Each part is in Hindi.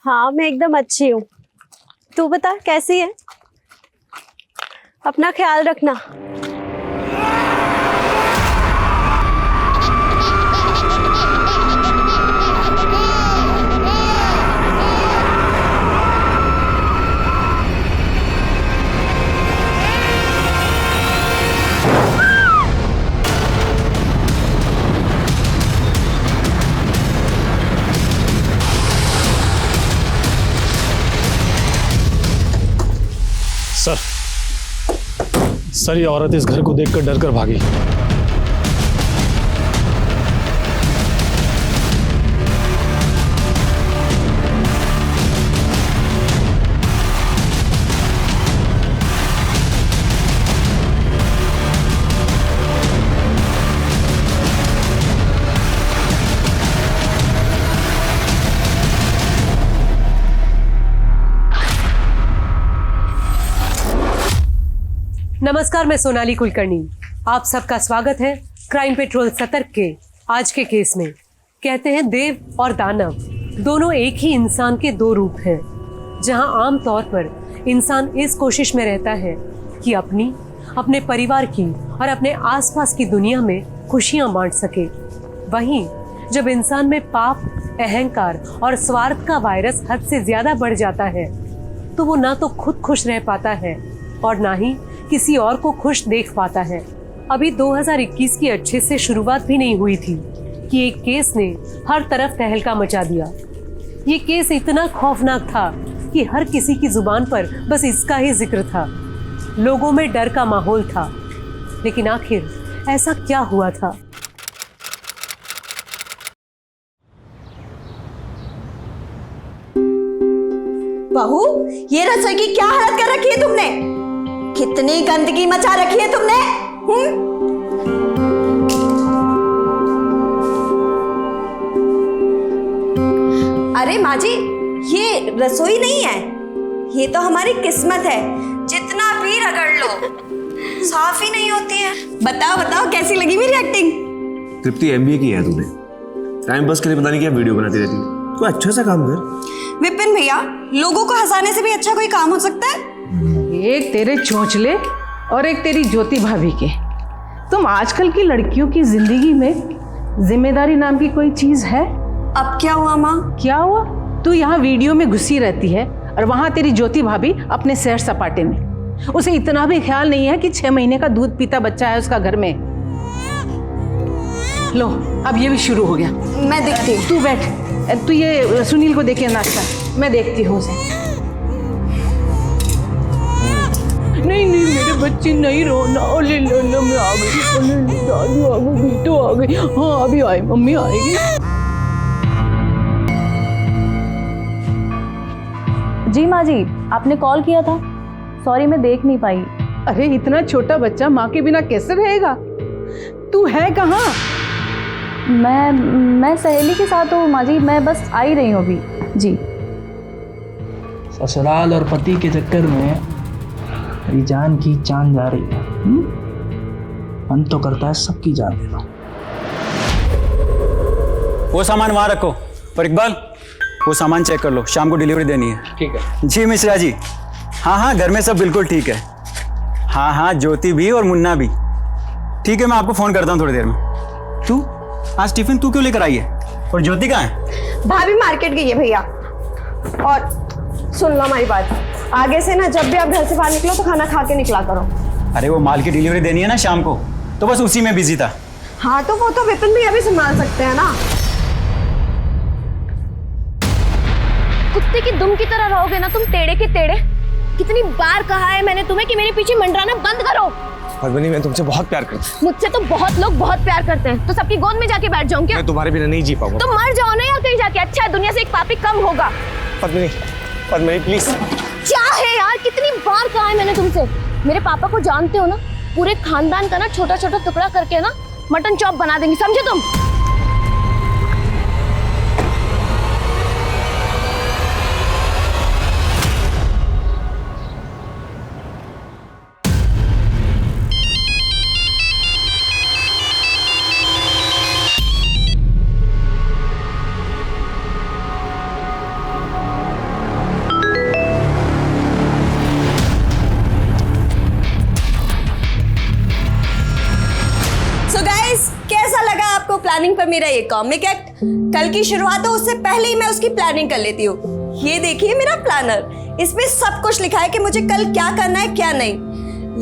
हाँ मैं एकदम अच्छी हूँ। तू बता कैसी है? अपना ख्याल रखना। सर ये औरत इस घर को देखकर डर कर भागी। नमस्कार, मैं सोनाली कुलकर्णी। आप सबका स्वागत है क्राइम पेट्रोल सतर्क के आज के केस में। कहते हैं देव और दानव दोनों एक ही इंसान के दो रूप हैं। जहां आम तौर पर इंसान इस कोशिश में रहता है कि अपने परिवार की और अपने आसपास की दुनिया में खुशियां बांट सके, वहीं जब इंसान में पाप, अहंकार और स्वार्थ का वायरस हद से ज्यादा बढ़ जाता है तो वो ना तो खुद खुश रह पाता है और ना ही किसी और को खुश देख पाता है। अभी 2021 की अच्छे से शुरुआत भी नहीं हुई थी कि एक केस ने हर तरफ तहलका मचा दिया। ये केस इतना खौफनाक था कि हर किसी की जुबान पर बस इसका ही जिक्र था। लोगों में डर का माहौल था, लेकिन आखिर ऐसा क्या हुआ था? बहू, ये रसोई की क्या हालत कर रखी है तुमने? कितनी गंदगी मचा रखी है तुमने? अरे माँ जी, ये रसोई नहीं है, ये तो हमारी किस्मत है। जितना भी रगड़ लो साफ ही नहीं होती है। बताओ बताओ कैसी लगी मेरी एक्टिंग? तृप्ति एमबीए की है तूने, टाइम पास के लिए पता नहीं क्या वीडियो बनाती रहती है। तू अच्छा सा काम कर। विपिन भैया, लोगों को हंसाने से भी अच्छा कोई काम हो सकता है? एक तेरे चोंचले और एक तेरी ज्योति भाभी के। तुम आजकल की लड़कियों की जिंदगी में जिम्मेदारी नाम की कोई चीज है? अब क्या हुआ माँ? क्या हुआ? तू यहाँ वीडियो में घुसी रहती है और वहां तेरी ज्योति भाभी अपने सैर सपाटे में। उसे इतना भी ख्याल नहीं है कि 6 महीने का दूध पीता बच्चा है उसका घर में। लो, अब ये भी शुरू हो गया। मैं देखती हूँ। तू बैठ, तू ये सुनील को देखे नाश्ता, मैं देखती हूँ उसे। नहीं नहीं मेरे बच्चे नहीं रोना। ओले लो, मैं आ गई। ओले दादी आ गई, बेटो आ गई। हाँ अभी आई, मम्मी आएगी। जी माँ जी, आपने कॉल किया था। सॉरी मैं देख नहीं पाई। अरे इतना छोटा बच्चा माँ के बिना कैसे रहेगा? तू है कहाँ? मैं सहेली के साथ हूँ माँ जी, मैं बस आ ही रही हूँ अभी। जी। ससुराल और पति के चक्कर में मेरी जान की जान जा रही है। मन तो करता है सबकी जान दे दो। वो सामान वहां रखो। और इकबाल, वो सामान चेक कर लो, शाम को डिलीवरी देनी है। ठीक है जी मिश्रा जी। हाँ घर में सब बिल्कुल ठीक है। हाँ ज्योति भी और मुन्ना भी ठीक है। मैं आपको फोन करता हूँ थोड़ी देर में। तू आज टिफिन तू क्यों लेकर आई है? और ज्योति कहाँ है? भाभी मार्केट गई है भैया। और सुन लो हमारी बात, आगे से ना जब भी आप घर से बाहर निकलो तो खाना खा के निकला करो। अरे वो माल की डिलीवरी देनी है ना शाम को, तो बस उसी में बिजी था। हाँ तो वो तो विपिन भैया भी संभाल सकते हैं ना। कुत्ते की दुम की तरह रहोगे ना तुम, टेढ़े के टेढ़े। कितनी बार कहा है मैंने तुम्हें कि मेरे पीछे मंडराना बंद करो। पद्मिनी, मैं तुमसे बहुत प्यार करता हूँ। मुझसे तो बहुत लोग बहुत प्यार करते हैं, तो सबकी गोद में जाके बैठ जाऊं क्या? मैं तुम्हारे बिना नहीं जी पाऊंगा। तो मर जाओ ना यार कहीं जाके। अच्छा है, दुनिया से एक पापी कम होगा। पद्मिनी प्लीज। क्या है यार, कितनी बार कहा है मैंने तुमसे। मेरे पापा को जानते हो ना, पूरे खानदान का ना छोटा छोटा टुकड़ा करके ना मटन चॉप बना देंगे, समझे तुम? प्लानिंग पर मेरा ये कॉमिक एक्ट। कल की शुरुआत हो उससे पहले ही मैं उसकी प्लानिंग कर लेती हूँ। ये देखिए मेरा प्लानर, इसमें सब कुछ लिखा है कि मुझे कल क्या करना है क्या नहीं।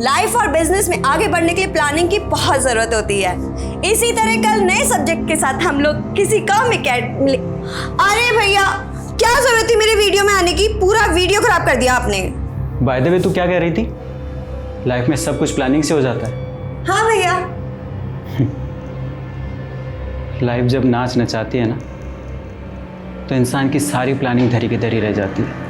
लाइफ और बिजनेस में आगे बढ़ने के लिए प्लानिंग की बहुत जरूरत होती है। इसी तरह कल नए सब्जेक्ट के साथ हम लोग किसी कॉमिक एक्ट। अरे भैया, क्या जरूरत थी मेरे वीडियो में आने की? पूरा वीडियो खराब कर दिया आपने। बाय द वे, तू क्या कह रही थी? लाइफ में सब कुछ प्लानिंग से हो जाता है। हाँ भैया। लाइफ जब नाच नचाती है ना, तो इंसान की सारी प्लानिंग धरी की धरी रह जाती है।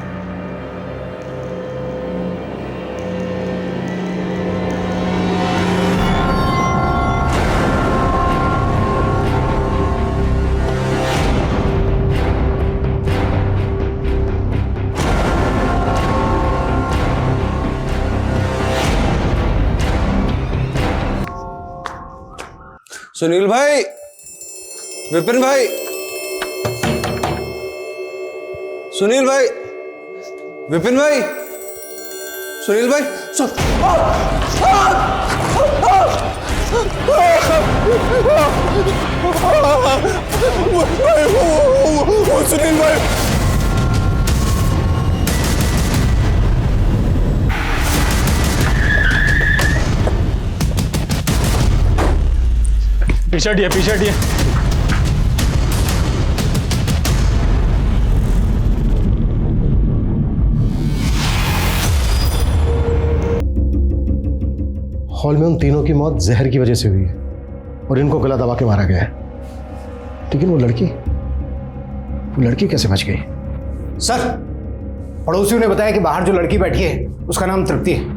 सुनील भाई, विपिन भाई, सुनील भाई, विपिन भाई, सुनील भाई, सुनील भाई, पीछे हटिए, पीछे हटिए। हॉल में उन तीनों की मौत जहर की वजह से हुई है और इनको गला दबा के मारा गया है। लेकिन वो लड़की कैसे बच गई? सर, पड़ोसियों ने बताया कि बाहर जो लड़की बैठी है उसका नाम तृप्ति है।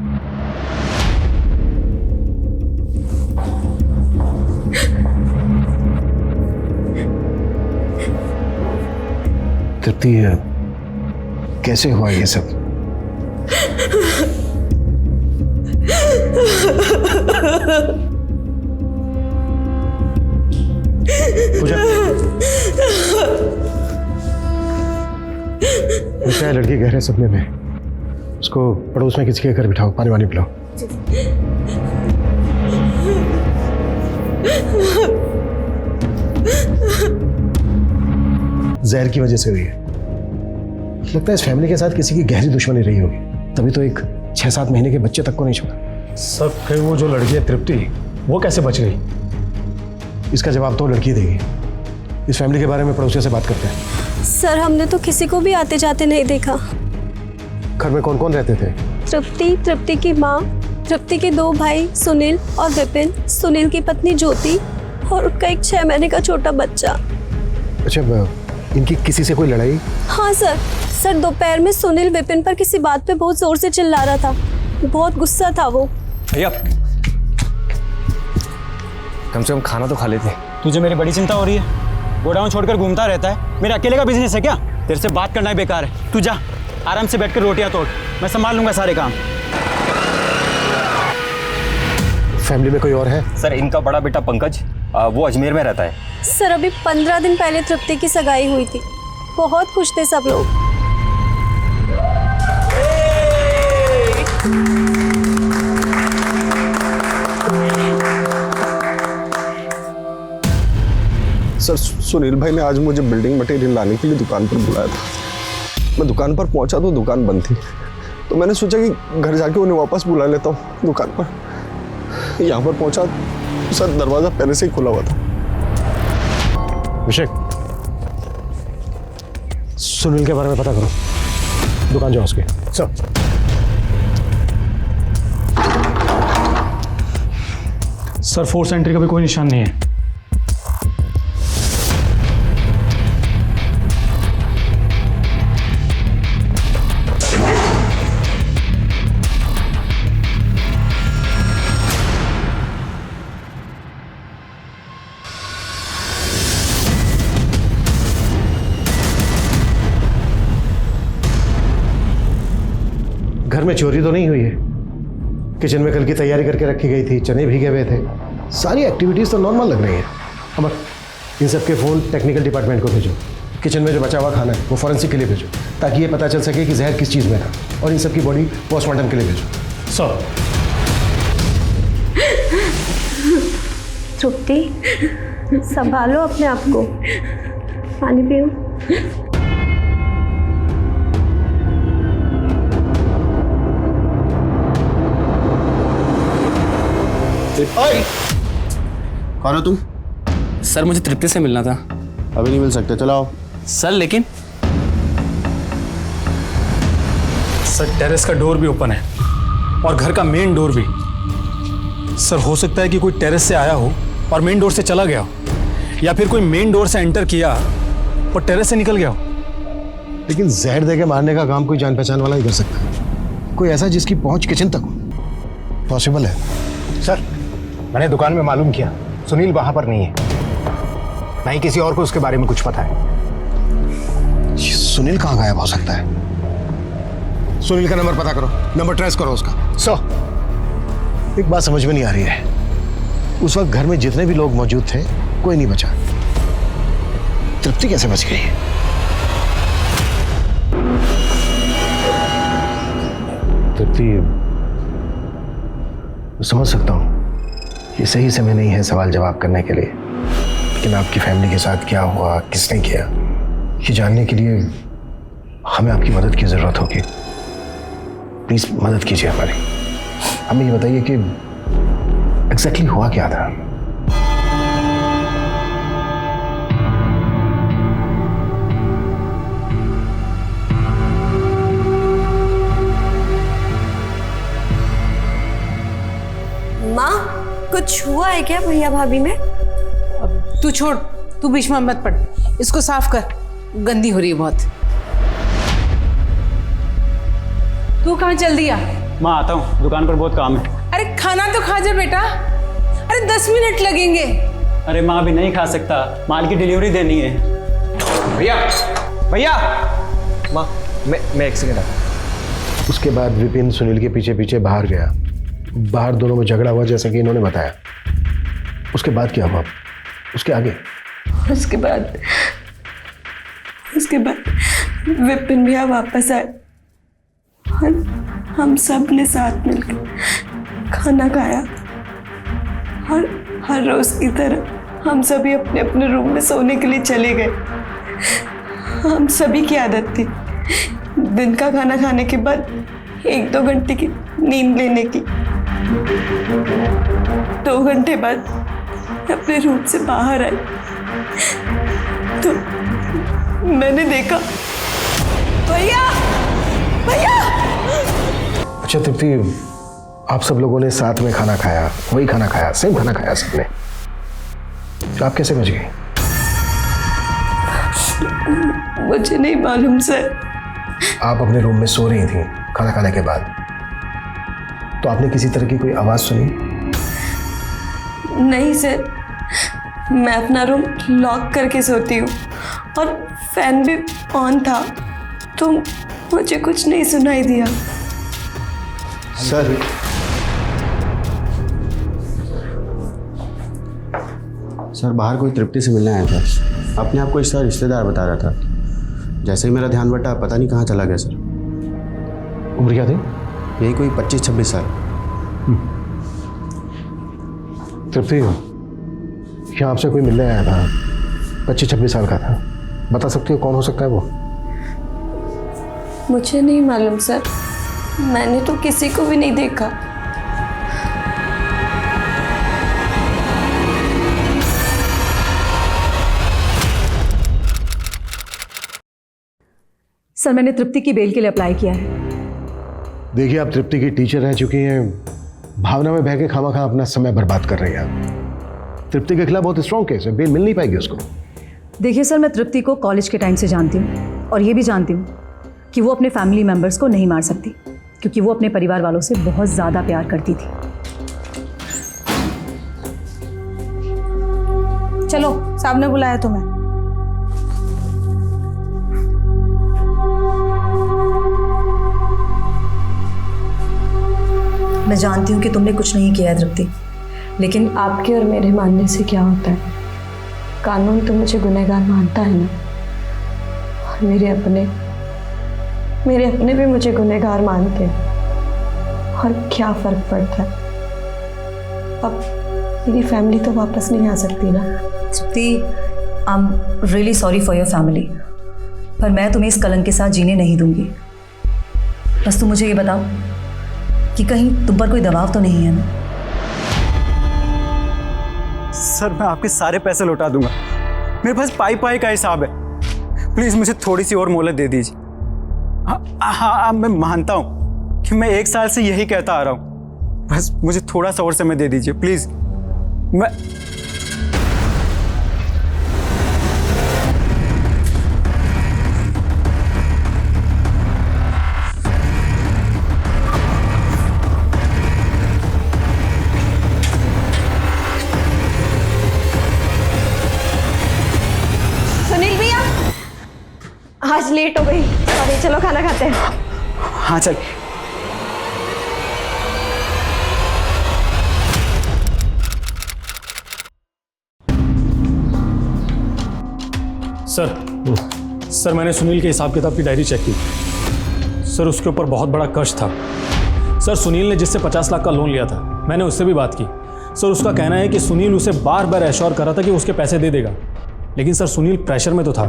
तृप्ति, कैसे हुआ ये सब? पूजा, क्या लड़की गहरे सपने में, उसको पड़ोस में किसी के घर बिठाओ, पानी वानी पिलाओ। जहर की वजह से हुई है। लगता है इस फैमिली के साथ किसी की गहरी दुश्मनी रही होगी, तभी तो एक 6-7 महीने के बच्चे तक को नहीं छोड़ा। सब फिर वो जो लड़की है तृप्ति, वो कैसे बच गई? इसका जवाब तो लड़की देगी। इस फैमिली के बारे में पड़ोसियों से बात करते हैं। सर, हमने तो किसी को भी आते जाते नहीं देखा। घर में कौन कौन रहते थे? तृप्ति, तृप्ति की माँ, तृप्ति के 2 भाई सुनील और विपिन, सुनील की पत्नी ज्योति और उनका एक 6 महीने का छोटा बच्चा। अच्छा, इनकी किसी से कोई लड़ाई? हाँ सर, दोपहर में सुनील विपिन पर किसी बात पे बहुत जोर से चिल्ला रहा था। बहुत गुस्सा था वो। भैया, कम से कम खाना तो खा लेते। तुझे मेरी बड़ी चिंता हो रही है? गोडाउन छोड़कर घूमता रहता है। मेरे अकेले का बिजनेस है क्या? तेरे से बात करना ही बेकार है। तू जा, आराम से बैठकर रोटियां तोड़, मैं संभाल लूंगा सारे काम। फैमिली में कोई और है? सर, इनका बड़ा बेटा पंकज, वो अजमेर में रहता है। सर, अभी 15 दिन पहले तृप्ति की सगाई हुई थी। बहुत खुश थे सब लोग। सर, सुनील भाई ने आज मुझे बिल्डिंग मटेरियल लाने के लिए दुकान पर बुलाया था। मैं दुकान पर पहुंचा तो दुकान बंद थी, तो मैंने सोचा कि घर जाके उन्हें वापस बुला लेता हूँ दुकान पर। यहाँ पर पहुंचा सर, दरवाजा पहले से ही खुला हुआ था। अभिषेक, सुनील के बारे में पता करो, दुकान जाओ उसके। सर, सर, फोर्स एंट्री का भी कोई निशान नहीं है। घर में चोरी तो नहीं हुई है? किचन में कल की तैयारी करके रखी गई थी, चने भीगे हुए थे, सारी एक्टिविटीज़ तो नॉर्मल लग रही है। अमर, इन सब के फ़ोन टेक्निकल डिपार्टमेंट को भेजो। किचन में जो बचा हुआ खाना है वो फॉरेंसिक के लिए भेजो, ताकि ये पता चल सके कि जहर किस चीज़ में था, और इन सब की बॉडी पोस्टमार्टम के लिए भेजो। सर, तृप्ति, संभालो अपने आप को। पानी पियो। कौन हो तुम? सर मुझे तृप्ति से मिलना था। अभी नहीं मिल सकते, चलो आओ। सर लेकिन सर टेरेस का डोर भी ओपन है और घर का मेन डोर भी। सर हो सकता है कि कोई टेरेस से आया हो और मेन डोर से चला गया हो, या फिर कोई मेन डोर से एंटर किया और टेरेस से निकल गया हो। लेकिन जहर दे के मारने का काम कोई जान पहचान वाला ही कर सकता है, कोई ऐसा जिसकी पहुंच किचन तक हो। पॉसिबल है सर, मैंने दुकान में मालूम किया, सुनील वहां पर नहीं है, ना ही किसी और को उसके बारे में कुछ पता है। सुनील कहाँ गायब हो सकता है? सुनील का नंबर पता करो, नंबर ट्रेस करो उसका। एक बात समझ में नहीं आ रही है, उस वक्त घर में जितने भी लोग मौजूद थे कोई नहीं बचा, तृप्ति कैसे बच गई? तृप्ति, समझ सकता हूं ये सही समय नहीं है सवाल जवाब करने के लिए, लेकिन आपकी फैमिली के साथ क्या हुआ, किसने किया, ये जानने के लिए हमें आपकी मदद की जरूरत होगी। प्लीज मदद कीजिए हमारी। हमें ये बताइए कि एग्जैक्टली हुआ क्या था? माँ, कुछ हुआ है क्या भैया भाभी में? अब तू छोड़, तू बीच में मत पड़, इसको साफ कर, गंदी हो रही है बहुत। तू कहाँ चल दिया? मैं आता हूँ, दुकान पर बहुत काम है। अरे खाना तो खा जा बेटा, अरे 10 मिनट लगेंगे। अरे माँ अभी नहीं खा सकता, माल की डिलीवरी देनी है। भैया भैया, माँ मैं एक सेकंड आता। उसके बाद विपिन सुनील के पीछे पीछे बाहर गया, बाहर दोनों में झगड़ा हुआ जैसा कि इन्होंने बताया। उसके बाद क्या हुआ? उसके आगे? उसके बाद विपिन भैया वापस आए और हम सब ने साथ मिलकर खाना खाया और हर रोज की तरह हम सभी अपने अपने रूम में सोने के लिए चले गए। हम सभी की आदत थी दिन का खाना खाने के बाद 1-2 घंटे की नींद लेने की। 2 घंटे बाद अपने रूम से बाहर आई तो मैंने देखा भैया। अच्छा तृप्ति, आप सब लोगों ने साथ में खाना खाया, वही खाना खाया, सेम खाना खाया सबने, तो आप कैसे बच गए? मुझे नहीं मालूम सर। आप अपने रूम में सो रही थी खाना खाने के बाद, तो आपने किसी तरह की कोई आवाज सुनी? नहीं सर, मैं अपना रूम लॉक करके सोती हूँ और फैन भी ऑन था, तो मुझे कुछ नहीं सुनाई दिया। सर बाहर कोई तृप्ति से मिलने आया था, अपने आप को इसका रिश्तेदार बता रहा था। जैसे ही मेरा ध्यान बटा, पता नहीं कहाँ चला गया सर। उम्र क्या थी? यही कोई 25-26 साल। तृप्ति, क्या आपसे कोई मिलने आया था, 25-26 साल का था, बता सकते हो कौन हो सकता है वो? मुझे नहीं मालूम सर, मैंने तो किसी को भी नहीं देखा। सर मैंने तृप्ति की बेल के लिए अप्लाई किया है। देखिए, आप तृप्ति की टीचर रह चुकी हैं, भावना में बह के खामा अपना समय बर्बाद कर रही हैं। तृप्ति के खिलाफ बहुत स्ट्रॉन्ग केस है, बेल मिल नहीं पाएगी उसको। देखिए सर, मैं तृप्ति को कॉलेज के टाइम से जानती हूँ और ये भी जानती हूँ कि वो अपने फैमिली मेम्बर्स को नहीं मार सकती, क्योंकि वो अपने परिवार वालों से बहुत ज़्यादा प्यार करती थी। चलो, साहब ने बुलाया तुम्हें। मैं जानती हूँ कि तुमने कुछ नहीं किया है तृप्ति, लेकिन आपके और मेरे मानने से क्या होता है? कानून तो मुझे गुनहगार मानता है ना, और मेरे अपने भी मुझे गुनहगार मानते हैं। और क्या फर्क पड़ता है? अब मेरी फैमिली तो वापस नहीं आ सकती ना। Tripti, I am really sorry for your family, पर मैं तुम्हें इस कलंक के साथ जीने नहीं दूंगी। बस तुम मुझे ये बताओ कि कहीं तुम पर कोई दबाव तो नहीं है ना? सर मैं आपके सारे पैसे लौटा दूंगा, मेरे पास पाई पाई का हिसाब है। प्लीज मुझे थोड़ी सी और मोहलत दे दीजिए। हाँ, मैं मानता हूँ कि मैं 1 साल से यही कहता आ रहा हूँ, बस मुझे थोड़ा सा और समय दे दीजिए प्लीज। मैं सुनील भैया, आज लेट हो गई, सॉरी, चलो खाना खाते हैं। हाँ चल। सर मैंने सुनील के हिसाब किताब की डायरी चेक की। सर उसके ऊपर बहुत बड़ा कर्ज था। सर सुनील ने जिससे 50 लाख का लोन लिया था, मैंने उससे भी बात की। सर उसका कहना है कि सुनील उसे बार बार एश्योर कर रहा था कि उसके पैसे दे देगा, लेकिन सर सुनील प्रेशर में तो था।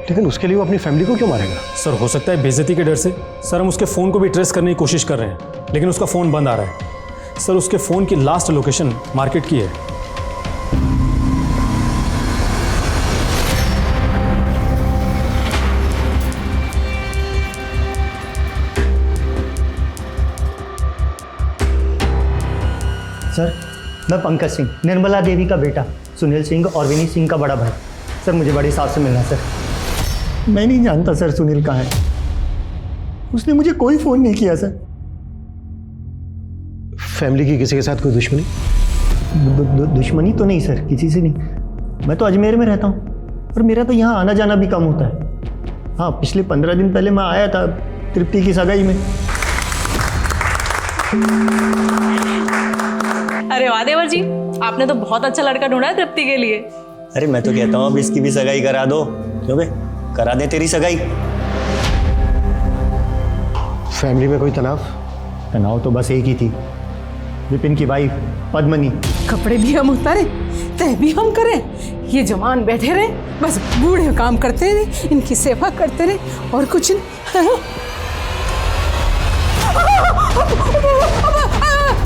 लेकिन उसके लिए वो अपनी फैमिली को क्यों मारेगा? सर हो सकता है बेइज्जती के डर से। सर हम उसके फ़ोन को भी ट्रेस करने की कोशिश कर रहे हैं, लेकिन उसका फ़ोन बंद आ रहा है। सर उसके फ़ोन की लास्ट लोकेशन मार्केट की है। सर मैं पंकज सिंह, निर्मला देवी का बेटा, सुनील सिंह और विनी सिंह का बड़ा भाई। सर मुझे बड़ी साहब से मिलना। सर मैं नहीं जानता सर सुनील कहाँ है, उसने मुझे कोई फ़ोन नहीं किया सर। फैमिली की किसी के साथ कोई दुश्मनी? दुश्मनी तो नहीं सर, किसी से नहीं। मैं तो अजमेर में रहता हूँ और मेरा तो यहाँ आना जाना भी कम होता है। हाँ, पिछले 15 दिन पहले मैं आया था तृप्ति की सगाई में। अरे वाह देवर जी, आपने तो बहुत अच्छा लड़का ढूंढा है तृप्ति के लिए। अरे मैं तो कहता हूँ अब इसकी भी सगाई करा दो। क्यों बे, करा दे तेरी सगाई। फैमिली में कोई तनाव? तनाव तो बस एक ही थी, विपिन की वाइफ पद्मनी। कपड़े भी हम उतारे, तय भी हम करें, ये जवान बैठे रहे, बस बूढ़े काम करते रहे, इनकी सेवा करते रहे और कुछ नहीं।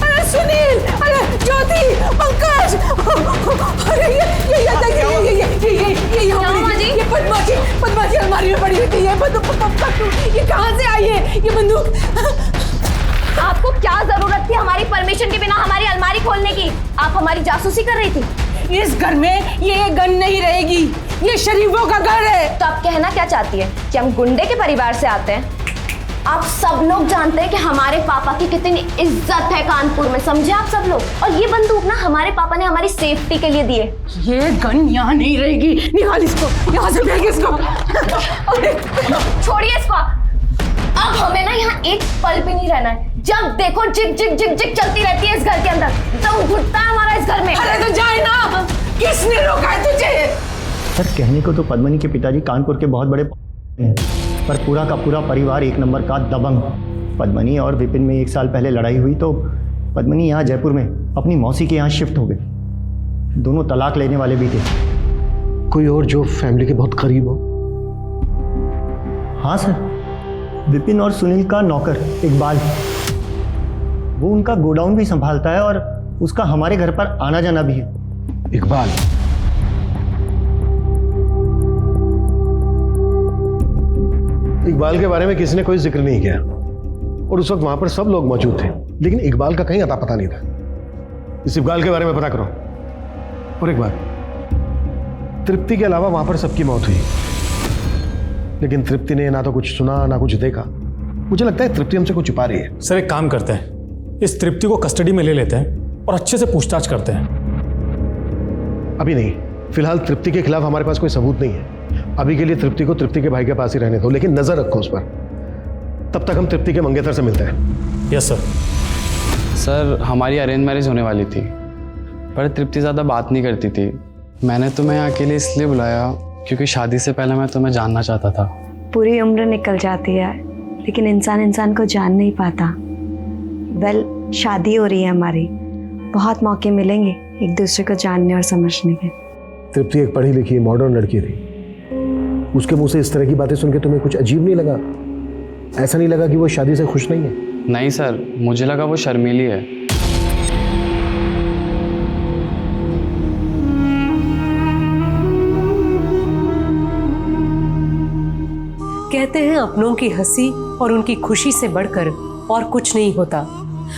अरे सुनील, अरे ज्योति, पंकज, अरे ये पद्मा की अलमारी में पड़ी हुई थी। ये कहाँ से आई है ये बंदूक? आपको क्या जरूरत थी हमारी परमिशन के बिना हमारी अलमारी खोलने की? आप हमारी जासूसी कर रही थी। इस घर में ये गन नहीं रहेगी, ये शरीफों का घर है। तो आप कहना क्या चाहती है कि हम गुंडे के परिवार से आते हैं? आप सब लोग जानते हैं कि हमारे पापा की कितनी इज्जत है कानपुर में, समझे आप सब लोग। और ये बंदूक ना हमारे पापा ने हमारी सेफ्टी के लिए दिए। ये गन यहाँ नहीं रहेगी, निकाल इसको, यहाँ से फेंक इसको। छोड़िए इसको। अब हमें ना यहाँ एक पल भी नहीं रहना है। जब देखो जिक जिक जिक जिक चलती रहती है इस घर के अंदर, दम घुटता है हमारा इस घर में। अरे तो जाए ना, किसने रोका है तुझे? सर कहने को तो पद्मनी के पिताजी कानपुर के बहुत बड़े हैं, पर पूरा का पूरा परिवार एक नंबर का दबंग। पद्मनी और विपिन में 1 साल पहले लड़ाई हुई तो पद्मनी यहाँ जयपुर में अपनी मौसी के यहाँ शिफ्ट हो गए। दोनों तलाक लेने वाले भी थे। कोई और जो फैमिली के बहुत करीब हो? हाँ सर, विपिन और सुनील का नौकर इकबाल, वो उनका गोडाउन भी संभालता है और उसका हमारे घर पर आना जाना भी है। इकबाल? इकबाल के बारे में किसी ने कोई जिक्र नहीं किया और उस वक्त वहां पर सब लोग मौजूद थे, लेकिन इकबाल का कहीं अता पता नहीं था। इस इकबाल के बारे में पता करो। और एक बात, तृप्ति के अलावा वहां पर सबकी मौत हुई, लेकिन तृप्ति ने ना तो कुछ सुना ना कुछ देखा। मुझे लगता है तृप्ति हमसे कुछ छुपा रही है। सर एक काम करते हैं, इस तृप्ति को कस्टडी में ले लेते हैं और अच्छे से पूछताछ करते हैं। अभी नहीं, फिलहाल तृप्ति के खिलाफ हमारे पास कोई सबूत नहीं है। अभी के लिए तृप्ति को तृप्ति के भाई के पास ही रहने दो, लेकिन नजर रखो उस पर। तब तक हम तृप्ति के मंगेतर से मिलते हैं। Yes sir. सर हमारी अरेंज मैरिज होने वाली थी, पर तृप्ति ज़्यादा बात नहीं करती थी। मैंने तुम्हें यहाँ के लिए इसलिए बुलाया क्योंकि शादी से पहले मैं तुम्हें जानना चाहता था। पूरी उम्र निकल जाती है, लेकिन इंसान को जान नहीं पाता। वेल, शादी हो रही है हमारी, बहुत मौके मिलेंगे एक दूसरे को जानने और समझने के। तृप्ति एक पढ़ी लिखी मॉडर्न लड़की थी, उसके मुंह से इस तरह की बातें सुन के तुम्हें कुछ अजीब नहीं लगा? ऐसा नहीं लगा कि वो शादी से खुश नहीं है? नहीं सर, मुझे लगा वो शर्मीली है। कहते हैं अपनों की हंसी और उनकी खुशी से बढ़कर और कुछ नहीं होता।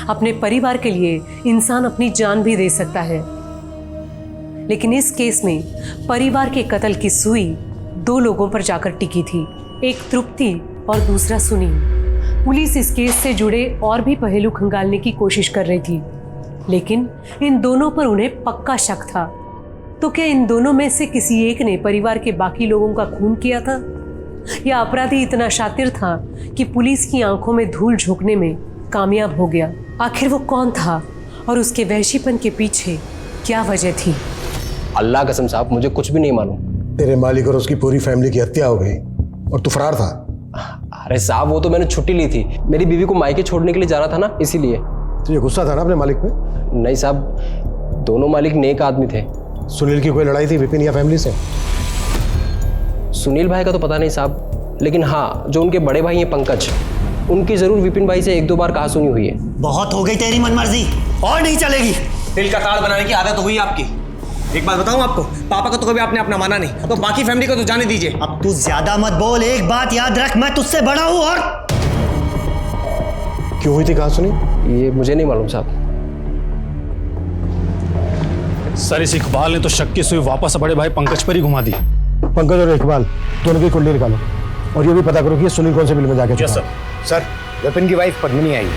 अपने परिवार के लिए इंसान अपनी जान भी दे सकता है, लेकिन इस केस में परिवार के कत्ल की सुई दो लोगों पर जाकर टिकी थी, एक तृप्ति और दूसरा सुनील। पुलिस इस केस से जुड़े और भी पहलू खंगालने की कोशिश कर रही थी, लेकिन इन दोनों पर उन्हें पक्का शक था। तो क्या इन दोनों में से किसी एक ने परिवार के बाकी लोगों का खून किया था, या अपराधी इतना शातिर था कि पुलिस की आंखों में धूल झोंकने में कामयाब हो गया? आखिर वो कौन था और उसके वहशीपन के पीछे क्या वजह थी? अल्लाह कसम साहब, मुझे कुछ भी नहीं मालूम। तेरे मालिक और उसकी पूरी फैमिली की हत्या हो गई और तू फरार था। अरे साहब, वो तो मैंने छुट्टी ली थी, मेरी बीवी को मायके छोड़ने के लिए जाना था ना, इसीलिए। तुझे गुस्सा था ना अपने मालिक पे? नहीं साहब, दोनों मालिक नेक आदमी थे। सुनील की कोई लड़ाई थी विपिन या फैमिली से? सुनील भाई का तो पता नहीं साहब, लेकिन हाँ, जो उनके बड़े भाई हैं पंकज, उनकी जरूर विपिन भाई से एक दो बार कहा सुनी हुई है। बहुत हो गई तेरी मनमर्जी, और नहीं चलेगी। दिल का ताड़ बनाने की आदत हुई आपकी। एक बात बताऊं आपको, पापा को तो कभी आपने अपना माना नहीं, तो बाकी फैमिली को तो जाने दीजिए। अब तू ज्यादा मत बोल, एक बात याद रख, मैं तुझसे बड़ा हूं। और क्यों हुई थी कहा सुनी? ये मुझे नहीं मालूम साहब। सर, इस इकबाल ने तो शक की सुई वापस बड़े भाई पंकज पर ही घुमा दी। पंकज और इकबाल दोनों की कुंडली निकालो और ये भी पता करो कि ये सुनील कौन से बिल में जाके सर। सर, विपिन की वाइफ पद्मिनी आई।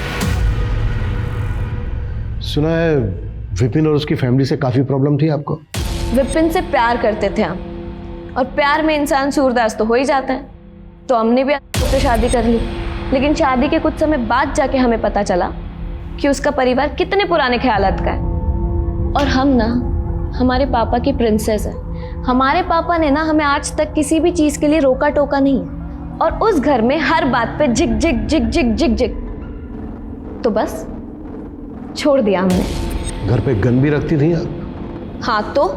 सुना है विपिन और उसकी फैमिली से काफी प्रॉब्लम थी आपको? विपिन से प्यार करते थे हम, और प्यार में इंसान सूरदास तो हो ही जाता है। तो हमने भी उससे शादी कर ली, लेकिन शादी के कुछ समय बाद जाके हमें पता चला कि उसका परिवार कितने पुराने ख्यालात का है। और हम ना हमारे पापा की प्रिंसेस है। हमारे पापा ने ना हमें आज तक किसी भी चीज के लिए रोका टोका नहीं, और उस घर में हर बात पे जिग जिग जिग जिग जिग जिग, तो बस छोड़ दिया हमने। घर पे गन भी रखती थी आप? हाँ, तो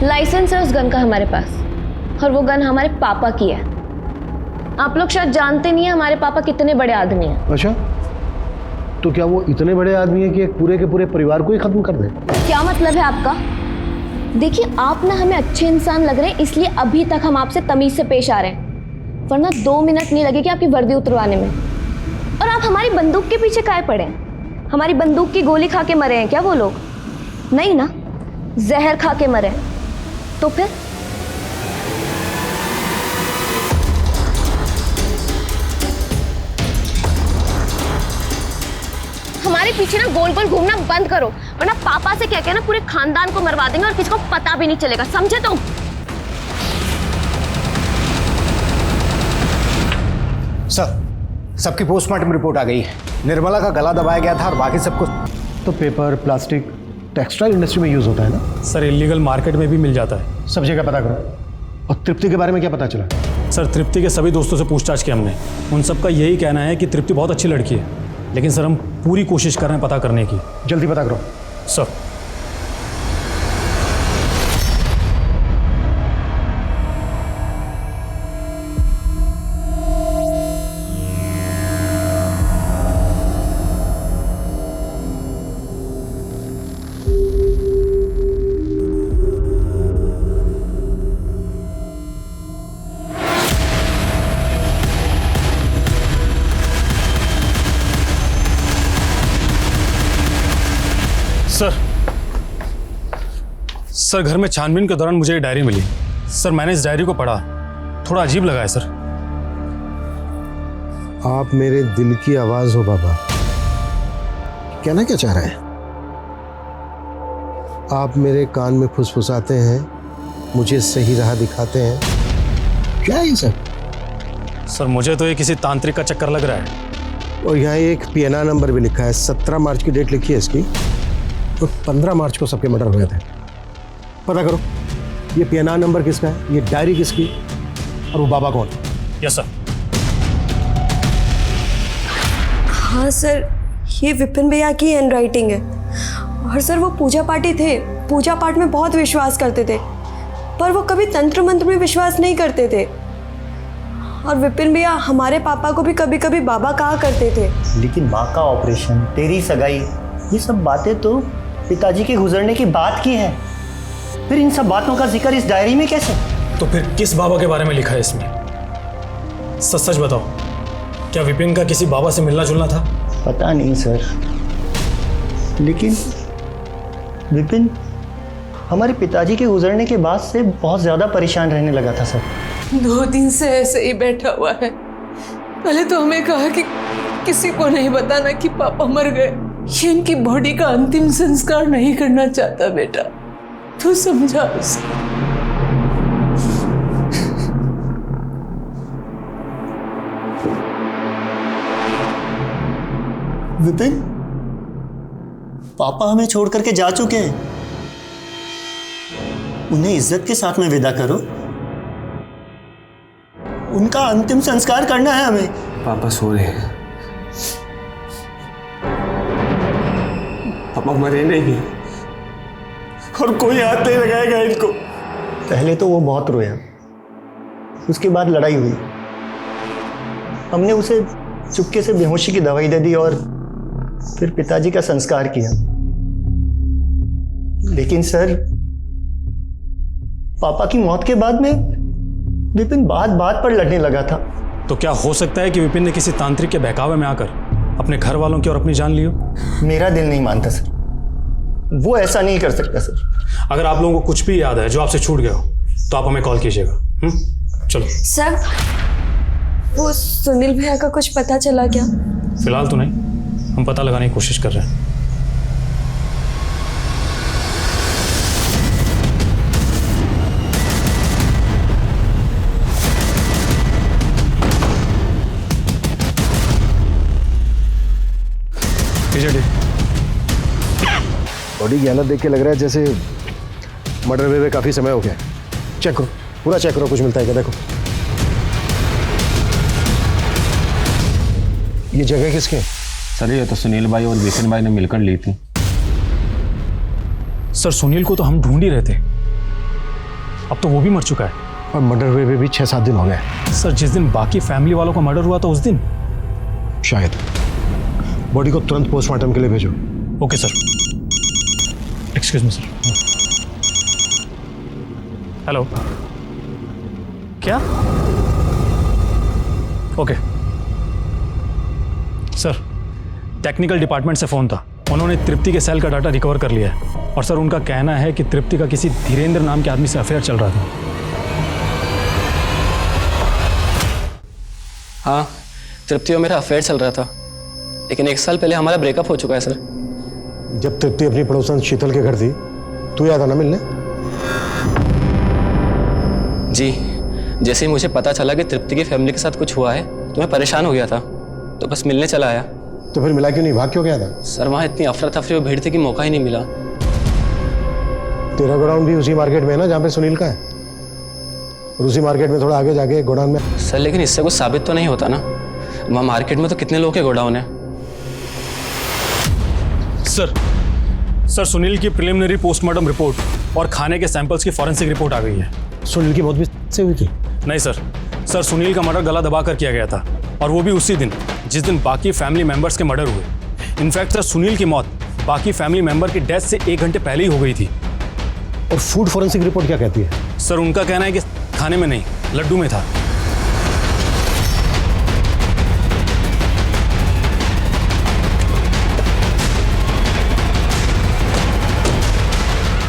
लाइसेंस है उस गन का हमारे पास, और वो गन हमारे पापा की है। आप लोग शायद जानते नहीं है हमारे पापा कितने बड़े आदमी हैं। अच्छा, तो क्या वो इतने बड़े आदमी हैं कि एक पूरे के पूरे परिवार को ही खत्म कर दे? क्या मतलब है आपका? देखिए, आप ना हमें अच्छे इंसान लग रहे हैं, इसलिए अभी तक हम आपसे तमीज से पेश आ रहे हैं, वरना 2 मिनट नहीं लगेगी आपकी वर्दी उतरवाने में। और आप हमारी बंदूक के पीछे काहे पड़े हैं? हमारी बंदूक की गोली खा के मरे हैं क्या वो लोग? नहीं ना, जहर खा के मरे। तो फिर हमारे पीछे ना गोल गोल घूमना बंद करो, वरना पापा से कह के ना पूरे खानदान को मरवा देंगे और किसी को पता भी नहीं चलेगा, समझे तुम? सर, सबकी पोस्टमार्टम रिपोर्ट आ गई है। निर्मला का गला दबाया गया था और बाकी सबको। तो पेपर, प्लास्टिक, टेक्सटाइल इंडस्ट्री में यूज होता है ना? सर, इलीगल मार्केट में भी मिल जाता है। सब जगह पता करो। और तृप्ति के बारे में क्या पता चला? सर, तृप्ति के सभी दोस्तों से पूछताछ की हमने, उन सबका यही कहना है कि तृप्ति बहुत अच्छी लड़की है, लेकिन सर हम पूरी कोशिश कर रहे हैं पता करने की। जल्दी पता करो सर। सर, घर में छानबीन के दौरान मुझे ये डायरी मिली। सर, मैंने इस डायरी को पढ़ा, थोड़ा अजीब लगा है सर। आप मेरे दिल की आवाज हो बाबा। कहना क्या चाह रहे हैं? आप मेरे कान में फुसफुसाते हैं, मुझे सही राह दिखाते हैं, क्या है ये सब? सर, मुझे तो ये किसी तांत्रिक का चक्कर लग रहा है। और यहाँ एक PNR नंबर भी लिखा है, 17 मार्च की डेट लिखी है इसकी, तो 15 मार्च को सबके मर्डर हुए थे। पता करो ये PNR नंबर किसका है, ये डायरी किसकी, और वो बाबा कौन? Yes sir. हाँ सर, ये विपिन भैया की हैंडराइटिंग है। और सर, वो पूजा पाठी थे, पूजा पाठ में बहुत विश्वास करते थे। पर वो कभी तंत्र मंत्र में विश्वास नहीं करते थे। और विपिन भैया हमारे पापा को भी कभी कभी बाबा कहा करते थे। लेकिन माँ का ऑपरेशन, तेरी सगाई, ये सब बातें तो पिताजी के गुजरने की बात की है। फिर इन सब बातों का जिक्र इस डायरी में कैसे? तो फिर किस बाबा के बारे में लिखा है इसमें? सच सच बताओ, क्या विपिन का किसी बाबा से मिलना जुलना था? पता नहीं सर, लेकिन विपिन हमारे पिताजी के गुजरने के बाद से बहुत ज़्यादा परेशान रहने लगा था सर। 2 दिन से ऐसे ही बैठा हुआ है। पहले तो हमें कहा कि किसी को नहीं बताना कि पापा मर गए। ये इनकी बॉडी का अंतिम संस्कार नहीं करना चाहता बेटा, तू समझा उसको। विपिन, पापा हमें छोड़ करके जा चुके हैं, उन्हें इज्जत के साथ में विदा करो। उनका अंतिम संस्कार करना है हमें। पापा सो रहे हैं, पापा मरे नहीं और कोई हाथ नहीं लगाएगा इनको। पहले तो वो बहुत रोया, उसके बाद लड़ाई हुई, हमने उसे चुपके से बेहोशी की दवाई दे दी और फिर पिताजी का संस्कार किया। लेकिन सर, पापा की मौत के बाद में विपिन बात बात पर लड़ने लगा था। तो क्या हो सकता है कि विपिन ने किसी तांत्रिक के बहकावे में आकर अपने घर वालों की और अपनी जान ली हो? मेरा दिल नहीं मानता सर, वो ऐसा नहीं कर सकता सर। अगर आप लोगों को कुछ भी याद है जो आपसे छूट गया हो तो आप हमें कॉल कीजिएगा। चलो सर, वो सुनील भैया का कुछ पता चला क्या? फिलहाल तो नहीं, हम पता लगाने की कोशिश कर रहे हैं। बॉडी की हालत देख के लग रहा है जैसे मर्डर हुए हुए काफी समय हो गया। चेक करो, पूरा चेक करो, कुछ मिलता है क्या? देखो, ये जगह किसकी है? सर ये तो सुनील भाई और विपिन भाई ने मिलकर ली थी। सर सुनील को तो हम ढूंढ ही रहे थे, अब तो वो भी मर चुका है। और मर्डर हुए हुए भी 6-7 दिन हो गए। सर जिस दिन बाकी फैमिली वालों का मर्डर हुआ था उस दिन शायद। बॉडी को तुरंत पोस्टमार्टम के लिए भेजो। Okay sir. Excuse me sir. Hello, क्या? ओके सर, टेक्निकल डिपार्टमेंट से फ़ोन था, उन्होंने तृप्ति के सेल का डाटा रिकवर कर लिया है और सर उनका कहना है कि तृप्ति का किसी धीरेन्द्र नाम के आदमी से अफेयर चल रहा था। हाँ, तृप्ति और मेरा अफेयर चल रहा था, लेकिन 1 साल पहले हमारा ब्रेकअप हो चुका है सर। जब तृप्ति अपनी पड़ोसन शीतल के घर थी, तू याद आना मिलने? जी, जैसे ही मुझे पता चला कि तृप्ति की फैमिली के साथ कुछ हुआ है तो मैं परेशान हो गया था, तो बस मिलने चला आया। तो फिर मिला क्यों नहीं? भाग क्यों गया था? सर वहाँ इतनी अफरा तफरी और भीड़ थी कि मौका ही नहीं मिला। तेरा गोडाउन भी उसी मार्केट में है ना जहाँ पे सुनील का है? और उसी मार्केट में थोड़ा आगे जाके गोडाउन में। सर लेकिन इससे कुछ साबित तो नहीं होता ना, वहाँ मार्केट में तो कितने लोग के गोडाउन है। सर सुनील की प्रिलिमिनरी पोस्टमार्टम रिपोर्ट और खाने के सैंपल्स की फॉरेंसिक रिपोर्ट आ गई है। सुनील की मौत भी से हुई थी? नहीं सर सुनील का मर्डर गला दबा कर किया गया था, और वो भी उसी दिन जिस दिन बाकी फैमिली मेंबर्स के मर्डर हुए। इनफैक्ट सर सुनील की मौत बाकी फैमिली मेंबर की डेथ से 1 घंटे पहले ही हो गई थी। और फूड फॉरेंसिक रिपोर्ट क्या कहती है? सर उनका कहना है कि खाने में नहीं, लड्डू में था।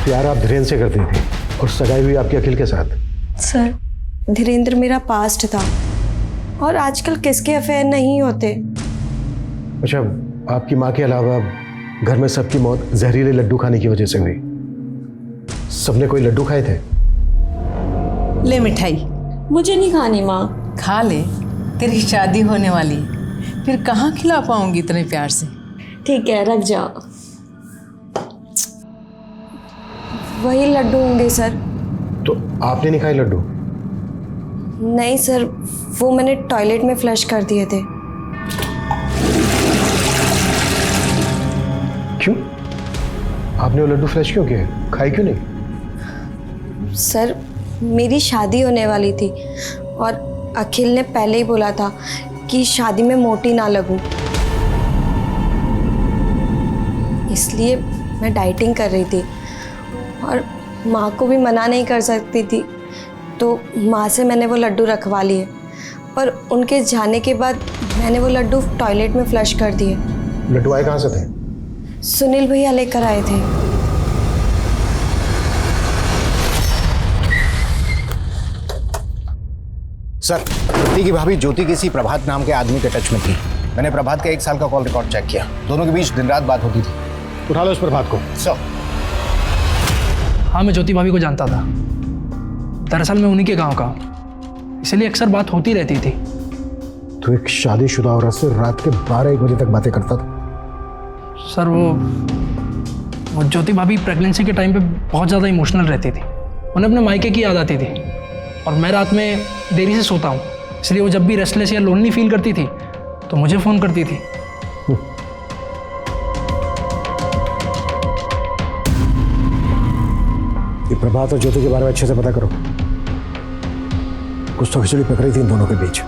प्यार आप धीरेन्द्र से करती थी और सगाई हुई आपकी अखिल के साथ। सर धीरेन्द्र मेरा पास्ट था और आजकल किसके अफेयर नहीं होते। अच्छा, आपकी माँ के अलावा घर में सबकी मौत जहरीले लड्डू खाने की वजह से हुई। सबने कोई लड्डू खाए थे? ले मिठाई। मुझे नहीं खानी माँ। खा ले, तेरी शादी होने वाली है, फिर कहाँ खिला पाऊंगी इतने प्यार से। ठीक है, रख जाओ। वही लड्डू होंगे सर। तो आपने नहीं खाए लड्डू? नहीं सर, वो मैंने टॉयलेट में फ्लश कर दिए थे। क्यों? आपने वो लड्डू फ्लश क्यों किए? खाए क्यों नहीं? सर मेरी शादी होने वाली थी और अखिल ने पहले ही बोला था कि शादी में मोटी ना लगूं, इसलिए मैं डाइटिंग कर रही थी और माँ को भी मना नहीं कर सकती थी, तो माँ से मैंने वो लड्डू रखवा लिए, पर उनके जाने के बाद मैंने वो लड्डू टॉयलेट में फ्लश कर दिए। लड्डू आए कहाँ से थे? सुनील भैया लेकर आए थे। सर, तृप्ति की भाभी ज्योति किसी प्रभात नाम के आदमी के टच में थी। मैंने प्रभात का 1 साल का कॉल रिकॉर्ड चेक किया, दोनों के बीच दिन रात बात होती थी। उठा लो उस प्रभात को। सर। हाँ, मैं ज्योति भाभी को जानता था। दरअसल मैं उन्हीं के गांव का, इसलिए अक्सर बात होती रहती थी। तो एक शादीशुदा औरत से रात के 12-1 बजे तक बातें करता था? सर वो ज्योति भाभी प्रेगनेंसी के टाइम पे बहुत ज़्यादा इमोशनल रहती थी। उन्हें अपने मायके की याद आती थी और मैं रात में देरी से सोता हूँ, इसलिए वो जब भी रेस्टलेस या लोनली फील करती थी तो मुझे फ़ोन करती थी। ये प्रभात और ज्योति के बारे में अच्छे से पता करो। कुछ तो खिचड़ी पकड़ी थी इन दोनों के बीच।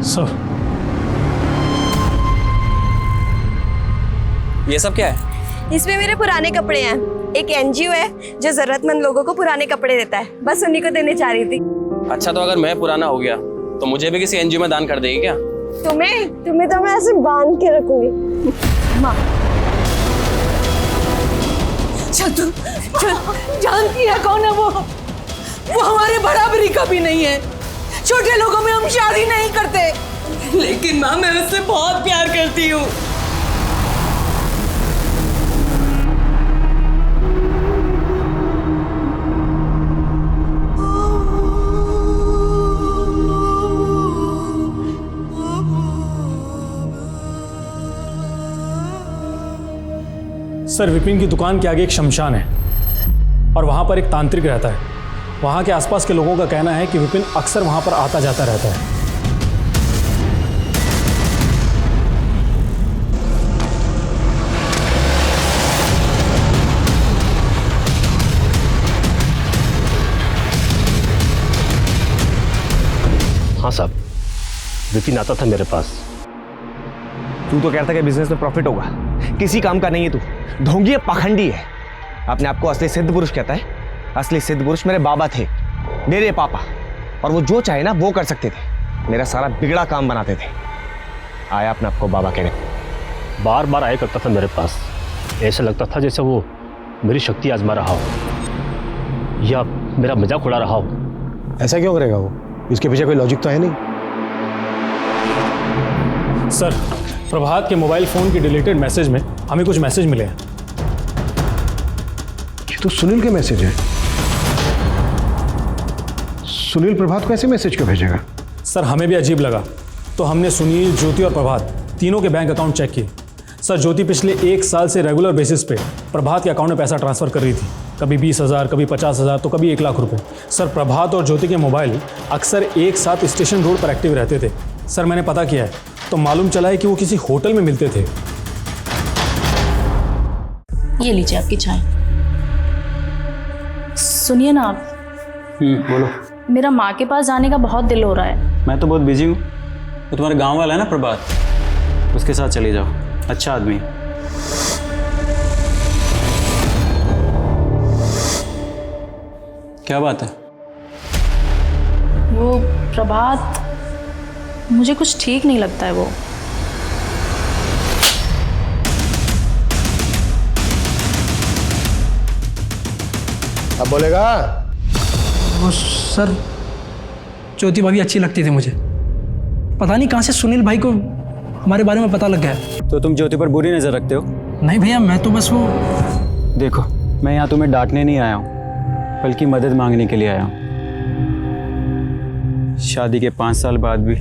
सर, ये सब क्या है? इसमें मेरे पुराने कपड़े हैं। एक एनजीओ है जो जरूरतमंद लोगों को पुराने कपड़े देता है, बस उन्हीं को देने चाह रही थी। अच्छा, तो अगर मैं पुराना हो गया तो मुझे भी किसी एनजीओ में दान कर देगी क्या? तुम्हें तो मैं ऐसे बांध के रखूंगी। माँ, चल जानती है कौन है वो हमारे बराबरी का भी नहीं है। छोटे लोगों में हम शादी नहीं करते। लेकिन माँ, मैं उससे बहुत प्यार करती हूँ। सर, विपिन की दुकान के आगे एक शमशान है और वहाँ पर एक तांत्रिक रहता है। वहाँ के आसपास के लोगों का कहना है कि विपिन अक्सर वहाँ पर आता जाता रहता है। हाँ साहब, विपिन आता था मेरे पास। तू तो कहता कि बिजनेस में प्रॉफिट होगा, किसी काम का नहीं है तू, ढोंगी है, पाखंडी है। अपने आप को असली सिद्ध पुरुष कहता है। असली सिद्ध पुरुष मेरे बाबा थे, मेरे पापा, और वो जो चाहे ना वो कर सकते थे। मेरा सारा बिगड़ा काम बनाते थे। आया अपने आपको बाबा कहने, बार बार आया करता था मेरे पास। ऐसा लगता था जैसे वो मेरी शक्ति आजमा रहा हो या मेरा मजाक उड़ा रहा हो। ऐसा क्यों करेगा वो? इसके पीछे कोई लॉजिक तो है नहीं। सर, प्रभात के मोबाइल फोन की डिलीटेड मैसेज में हमें कुछ मैसेज मिले हैं। ये तो सुनील के मैसेज है। सुनील प्रभात को ऐसे मैसेज क्यों भेजेगा? सर, हमें भी अजीब लगा, तो हमने सुनील, ज्योति और प्रभात तीनों के बैंक अकाउंट चेक किए। सर, ज्योति पिछले 1 साल से रेगुलर बेसिस पे प्रभात के अकाउंट में पैसा ट्रांसफर कर रही थी। कभी 20,000, कभी 50,000, तो कभी 1 लाख रुपए। सर, प्रभात और ज्योति के मोबाइल अक्सर एक साथ स्टेशन रोड पर एक्टिव रहते थे। सर, मैंने पता किया है तो मालूम चला है कि वो किसी होटल में मिलते थे। ये लीजिए आपकी चाय। सुनिए ना आप, बोलो। मेरा माँ के पास जाने का बहुत दिल हो रहा है। मैं तो बहुत बिजी हूँ। तो तुम्हारा गांव वाला है ना प्रभात, उसके साथ चले जाओ, अच्छा आदमी है। क्या बात है? वो प्रभात, मुझे कुछ ठीक नहीं लगता है वो। अब बोलेगा? वो सर, ज्योति भाभी अच्छी लगती थी मुझे। पता नहीं कहाँ से सुनील भाई को हमारे बारे में पता लग गया। तो तुम ज्योति पर बुरी नज़र रखते हो? नहीं भैया, मैं तो बस वो। देखो, मैं यहाँ तुम्हें डांटने नहीं आया हूँ, बल्कि मदद मांगने के लिए आया हूँ। शादी के 5 साल बाद भी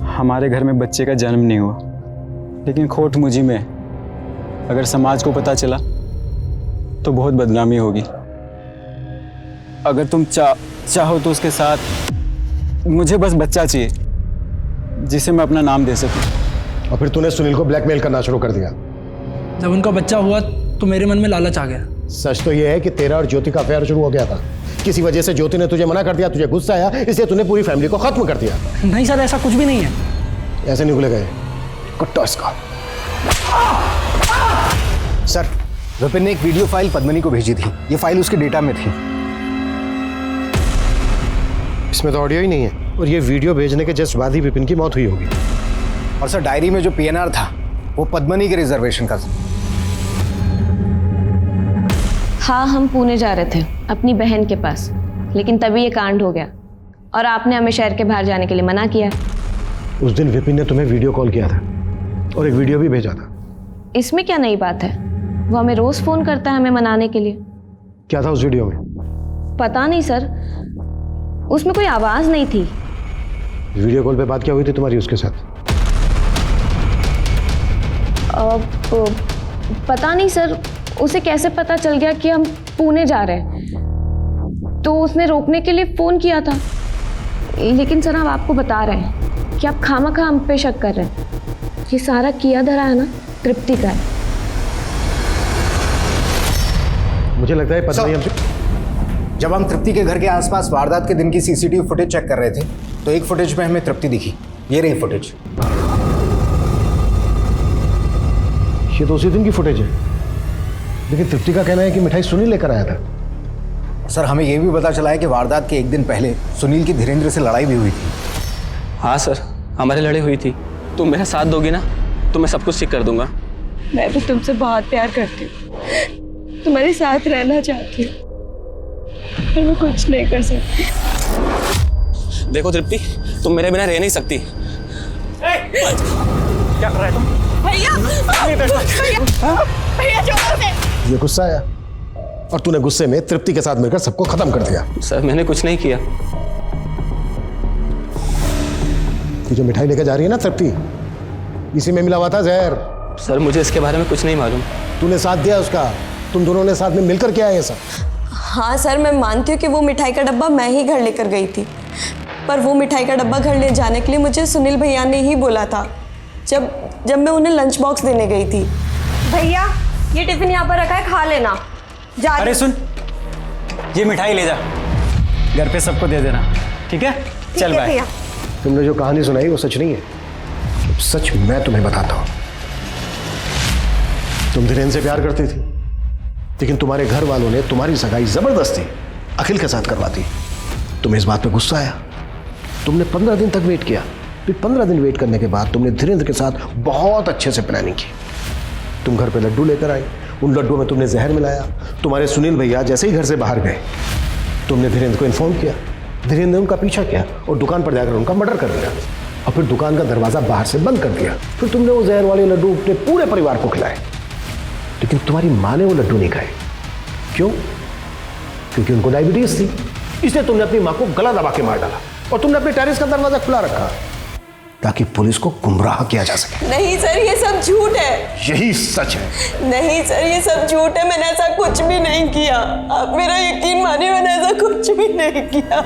हमारे घर में बच्चे का जन्म नहीं हुआ, लेकिन खोट मुझी में। अगर समाज को पता चला तो बहुत बदनामी होगी। अगर तुम चाहो तो उसके साथ मुझे बस बच्चा चाहिए जिसे मैं अपना नाम दे सकूं। और फिर तूने सुनील को ब्लैकमेल करना शुरू कर दिया। जब उनका बच्चा हुआ तो मेरे मन में लालच आ गया। सच तो यह है कि तेरा और ज्योति का अफेयर शुरू हो गया था। किसी वजह से ज्योति ने तुझे मना कर दिया, तुझे गुस्सा आया, इसलिए तूने पूरी फैमिली को खत्म कर दिया। नहीं सर, ऐसा कुछ भी नहीं है। ऐसे नहीं भूले गए कुत्ता इसका। सर, विपिन ने एक वीडियो फाइल पद्मनी को भेजी थी। ये फाइल उसके डेटा में थी। इसमें तो ऑडियो ही नहीं है, और ये वीडियो भेजने के जस्ट बाद ही विपिन की मौत हुई होगी। और सर, डायरी में जो पीएनआर था वो पद्मनी के रिजर्वेशन का। हाँ, हम पुणे जा रहे थे अपनी बहन के पास, लेकिन तभी ये कांड हो गया और आपने हमें शहर के बाहर जाने के लिए मना किया। उस दिन विपिन ने तुम्हें वीडियो कॉल किया था और एक वीडियो भी भेजा था। इसमें क्या नई बात है? वो हमें रोज फोन करता है हमें मनाने के लिए। क्या था उस वीडियो में? पता नहीं सर, उसमें कोई आवाज नहीं थी। वीडियो कॉल पे बात क्या हुई थी तुम्हारी उसके साथ? पता नहीं सर, उसे कैसे पता चल गया कि हम पुणे जा रहे हैं, तो उसने रोकने के लिए फोन किया था। लेकिन सर, हम आपको बता रहे हैं कि आप खामखा हम पे शक कर रहे हैं। ये सारा किया धरा है ना तृप्ति का है। मुझे लगता है पद्मनी हमसे। जब हम तृप्ति के घर के आसपास वारदात के दिन की सीसीटीवी फुटेज चेक कर रहे थे तो एक फुटेज में हमें तृप्ति दिखी। ये रही फुटेज। ये तो उसी दिन की फुटेज है, लेकिन तृप्ति का कहना है कि मिठाई सुनील लेकर आया था। सर, हमें यह भी पता चला है कि वारदात के एक दिन पहले सुनील की धीरेन्द्र से लड़ाई भी हुई थी। हाँ सर, हमारी लड़ाई हुई थी। तुम मेरा साथ दोगी ना तो मैं सब कुछ ठीक कर दूंगा। मैं भी तुमसे बहुत प्यार करती हूँ, तुम्हारे साथ रहना चाहती हूँ, पर मैं कुछ नहीं कर सकती। देखो तृप्ति, तुम मेरे बिना रह नहीं सकती। क्या कर रहा है तुम? भैया, भैया जोर से। ये गुस्सा आया और तूने गुस्से में तृप्ति के साथ मिलकर सबको खत्म कर दिया। सर, मैंने कुछ नहीं किया। ये जो मिठाई लेकर जा रही है ना तृप्ति, इसी में मिला हुआ था जहर। सर, मुझे इसके बारे में कुछ नहीं मालूम। तूने साथ दिया उसका, तुम दोनों ने साथ में मिलकर किया है ये सब। हाँ सर, मैं मानती हूँ कि वो मिठाई का डब्बा मैं ही घर लेकर गई थी, पर वो मिठाई का डब्बा घर ले जाने के लिए मुझे सुनील भैया ने ही बोला था जब मैं उन्हें लंच बॉक्स देने गई थी। भैया, ये टिफिन यहाँ पर रखा है, खा लेना। अरे सुन, ये मिठाई ले जा, घर पे सबको दे देना, ठीक है? चल बाय। तुमने जो कहानी सुनाई वो सच नहीं है। सच मैं तुम्हें बताता हूँ। तुम धीरेन्द्र से प्यार करती थी, लेकिन तुम्हारे घर वालों ने तुम्हारी सगाई जबरदस्ती अखिल के साथ करवा दी। तुम्हें इस बात पे गुस्सा आया, तुमने 15 दिन तक वेट किया। फिर 15 दिन वेट करने के बाद तुमने धीरेन्द्र के साथ बहुत अच्छे से प्लानिंग की। तुम घर पे लड्डू लेकर आई, उन लड्डुओं में तुमने जहर मिलाया। तुम्हारे सुनील भैया जैसे ही घर से बाहर गए, तुमने धीरेन्द्र को इन्फॉर्म किया। धीरेन्द्र ने उनका पीछा किया और दुकान पर जाकर उनका मर्डर कर दिया, और फिर दुकान का दरवाजा बाहर से बंद कर दिया। फिर तुमने वो जहर वाले लड्डू अपने पूरे परिवार को खिलाए, लेकिन तुम्हारी माँ ने वो लड्डू नहीं खाए। क्यों? क्योंकि उनको डायबिटीज थी, इसलिए तुमने अपनी माँ को गला दबा के मार डाला और तुमने अपने टेरेस का दरवाजा खुला रखा ताकि पुलिस को गुमराह किया जा सके। नहीं सर, ये सब झूठ है। यही सच है। नहीं सर, ये सब झूठ है, मैंने ऐसा कुछ भी नहीं किया। आप मेरा यकीन मानिए, मैंने ऐसा कुछ भी नहीं किया।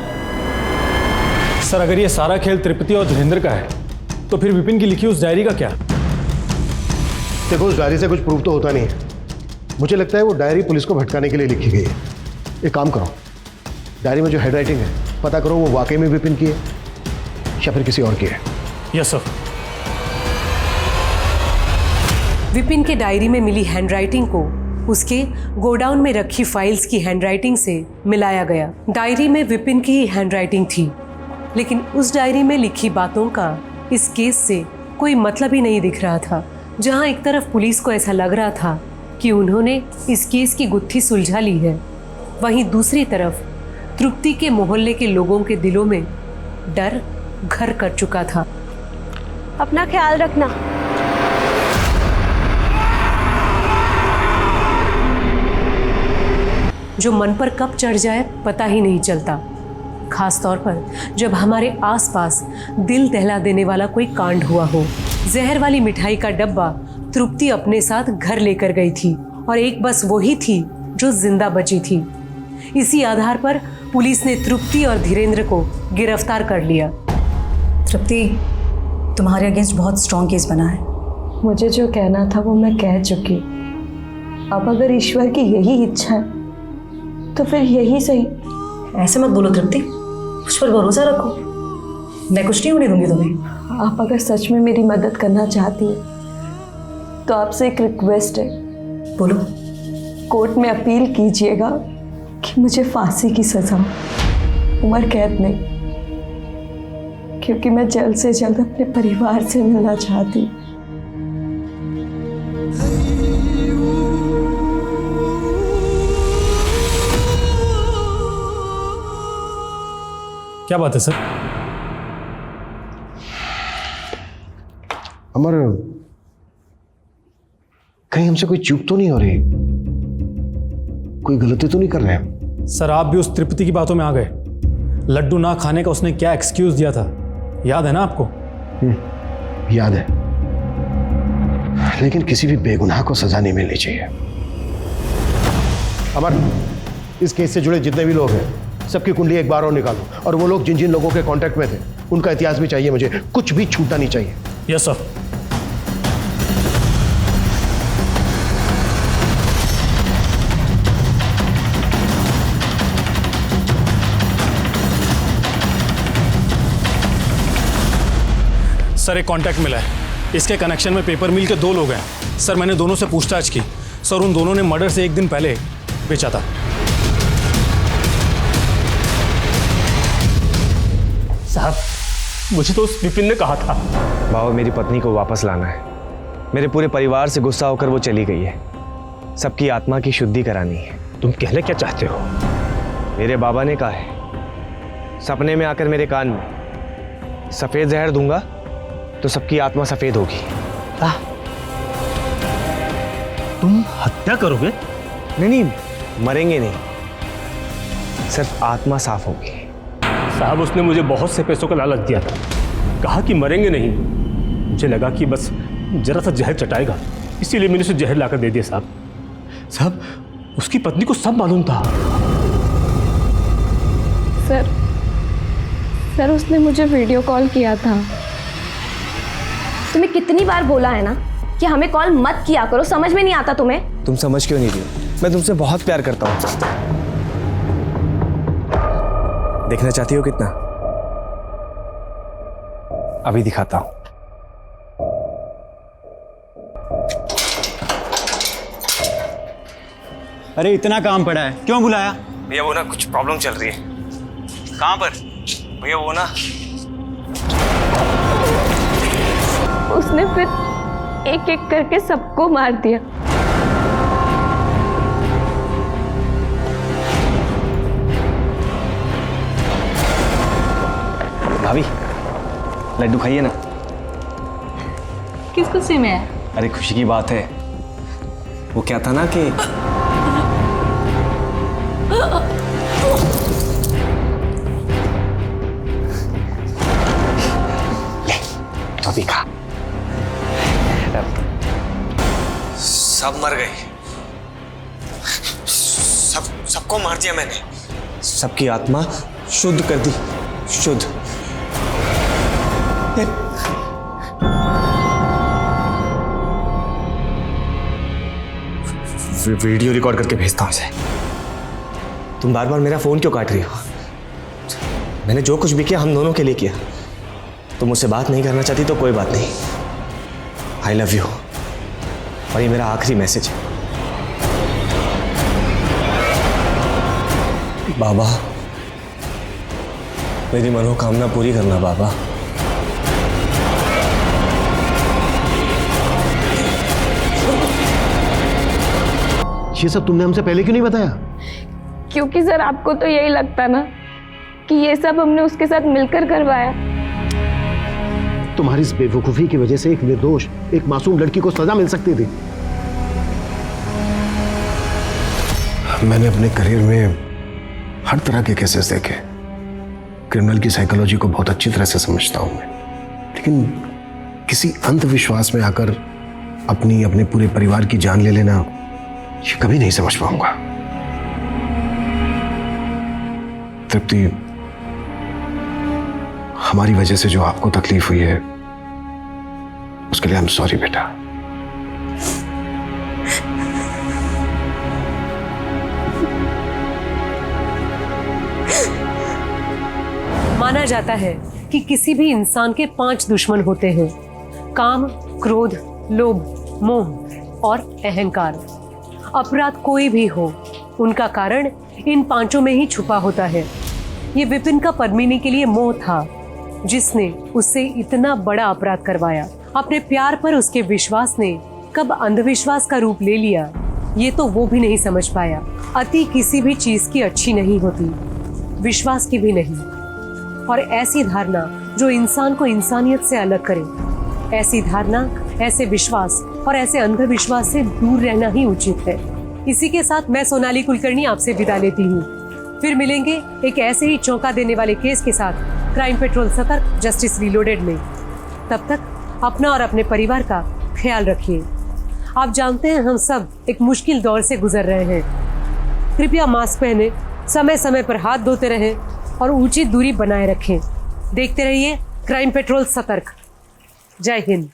सर, अगर ये सारा खेल तृप्ति और धीरेन्द्र का है तो फिर विपिन की लिखी उस डायरी का क्या? देखो, उस डायरी से कुछ प्रूफ तो होता नहीं है। मुझे लगता है वो डायरी पुलिस को भटकाने के लिए लिखी गई है। एक काम करो, डायरी में जो हैंडराइटिंग है पता करो वो वाकई में विपिन की है या फिर किसी और की है। Yes sir. विपिन के डायरी में मिली हैंडराइटिंग को उसके गोडाउन में रखी फाइल्स की हैंडराइटिंग से मिलाया गया। डायरी में विपिन की ही हैंडराइटिंग थी, लेकिन उस डायरी में लिखी बातों का इस केस से कोई मतलब ही नहीं दिख रहा था। जहां एक तरफ पुलिस को ऐसा लग रहा था कि उन्होंने इस केस की गुत्थी सुलझा ली है, वहीं दूसरी तरफ तृप्ति के मोहल्ले के लोगों के दिलों में डर घर कर चुका था। अपना ख्याल रखना। जो मन पर कब चढ़ जाए पता ही नहीं चलता, खास तौर पर जब हमारे आसपास दिल दहला देने वाला कोई कांड हुआ हो। जहर वाली मिठाई का डब्बा तृप्ति अपने साथ घर लेकर गई थी और एक बस वही थी जो जिंदा बची थी। इसी आधार पर पुलिस ने तृप्ति और धीरेन्द्र को गिरफ्तार कर लिया। तृप्ति, तुम्हारे अगेंस्ट बहुत स्ट्रॉन्ग केस बना है। मुझे जो कहना था वो मैं कह चुकी। अब अगर ईश्वर की यही इच्छा है तो फिर यही सही ऐसे मत बोलो तृप्ति, मुझ पर भरोसा रखो, मैं कुछ नहीं होने दूंगी तुम्हें। आप अगर सच में मेरी मदद करना चाहती हैं तो आपसे एक रिक्वेस्ट है। बोलो। कोर्ट में अपील कीजिएगा कि मुझे फांसी की सजा, उम्र कैद नहीं, क्योंकि मैं जल्द से जल्द अपने परिवार से मिलना चाहती हूँ। क्या बात है सर? अमर, कहीं हमसे कोई चूक तो नहीं हो रही? कोई गलती तो नहीं कर रहे हैं? सर आप भी उस तृप्ति की बातों में आ गए। लड्डू ना खाने का उसने क्या एक्सक्यूज दिया था, याद है ना आपको? याद है, लेकिन किसी भी बेगुनाह को सजा नहीं मिलनी चाहिए। अमर, इस केस से जुड़े जितने भी लोग हैं सबकी कुंडली एक बार और निकालो, और वो लोग जिन जिन लोगों के कांटेक्ट में थे उनका इतिहास भी चाहिए मुझे, कुछ भी छूटना नहीं चाहिए। Yes sir. सर एक कांटेक्ट मिला है, इसके कनेक्शन में पेपर मिल के 2 लोग हैं। सर मैंने दोनों से पूछताछ की, सर उन दोनों ने मर्डर से 1 दिन पहले बेचा था। साहब मुझे तो उस विपिन ने कहा था। बाबा मेरी पत्नी को वापस लाना है, मेरे पूरे परिवार से गुस्सा होकर वो चली गई है, सबकी आत्मा की शुद्धि करानी है। तुम कहना क्या चाहते हो? मेरे बाबा ने कहा है सपने में आकर मेरे कान में सफेद जहर दूंगा तो सबकी आत्मा सफेद होगी। तुम हत्या करोगे? नहीं, मरेंगे नहीं, सिर्फ आत्मा साफ होगी। साहब उसने मुझे बहुत से पैसों का लालच दिया था, कहा कि मरेंगे नहीं। मुझे लगा कि बस जरा सा जहर चटाएगा, इसीलिए मैंने उसे जहर लाकर दे दिया। साहब उसकी पत्नी को सब मालूम था। सर उसने मुझे वीडियो कॉल किया था। तुम्हें कितनी बार बोला है ना कि हमें कॉल मत किया करो, समझ में नहीं आता तुम्हें? तुम समझ क्यों नहीं रही हो? मैं तुमसे बहुत प्यार करता हूँ। देखना चाहती हो कितना? अभी दिखाता हूं। अरे इतना काम पड़ा है, क्यों बुलाया? भैया वो ना कुछ प्रॉब्लम चल रही है। कहाँ पर? भैया वो ना उसने फिर एक एक करके सबको मार दिया। भाभी लड्डू खाइए ना। किस खुशी में है? अरे खुशी की बात है, वो क्या था ना कि ले तो अभी खा। सब मर गए, सबको मार दिया मैंने, सबकी आत्मा शुद्ध कर दी, शुद्ध। वीडियो रिकॉर्ड करके भेजता हूं इसे। तुम बार बार मेरा फोन क्यों काट रही हो? मैंने जो कुछ भी किया हम दोनों के लिए किया। तुम मुझसे बात नहीं करना चाहती तो कोई बात नहीं, आई लव यू, और ये मेरा आखिरी मैसेज है। बाबा मेरी मनोकामना पूरी करना बाबा। ये सब तुमने हमसे पहले क्यों नहीं बताया? क्योंकि सर आपको तो यही लगता ना कि ये सब हमने उसके साथ मिलकर करवाया। तुम्हारी इस बेवकूफी की वजह से एक निर्दोष, एक मासूम लड़की को सजा मिल सकती थी। मैंने अपने करियर में हर तरह के केसेस देखे, क्रिमिनल की साइकोलॉजी को बहुत अच्छी तरह से समझता हूं मैं, लेकिन किसी अंधविश्वास में आकर अपने पूरे परिवार की जान ले लेना, ये कभी नहीं समझ पाऊंगा। तृप्ति, हमारी वजह से जो आपको तकलीफ हुई है उसके लिए आई एम सॉरी बेटा। माना जाता है कि किसी भी इंसान के 5 दुश्मन होते हैं: काम, क्रोध, लोभ, मोह और अहंकार। अपराध कोई भी हो, उनका कारण इन 5 में ही छुपा होता है। ये विपिन का पद्मिनी के लिए मोह था, जिसने उससे इतना बड़ा अपराध करवाया। अपने प्यार पर उसके विश्वास ने कब अंधविश्वास का रूप ले लिया, ये तो वो भी नहीं समझ पाया। अति किसी भी चीज की अच्छी नहीं होती, विश्वास की भी नहीं। और ऐसी धारणा जो इंसान को इंसानियत से अलग करे, ऐसी धारणा, ऐसे विश्वास और ऐसे अंधविश्वास से दूर रहना ही उचित है। इसी के साथ मैं सोनाली कुलकर्णी आपसे विदा लेती हूँ। फिर मिलेंगे एक ऐसे ही चौंका देने वाले केस के साथ क्राइम पेट्रोल सतर्क, जस्टिस रीलोडेड में। तब तक अपना और अपने परिवार का ख्याल रखिए। आप जानते हैं हम सब एक मुश्किल दौर से गुजर रहे हैं। कृपया मास्क पहने, समय समय पर हाथ धोते रहें और उचित दूरी बनाए रखें। देखते रहिए क्राइम पेट्रोल सतर्क। जय हिंद।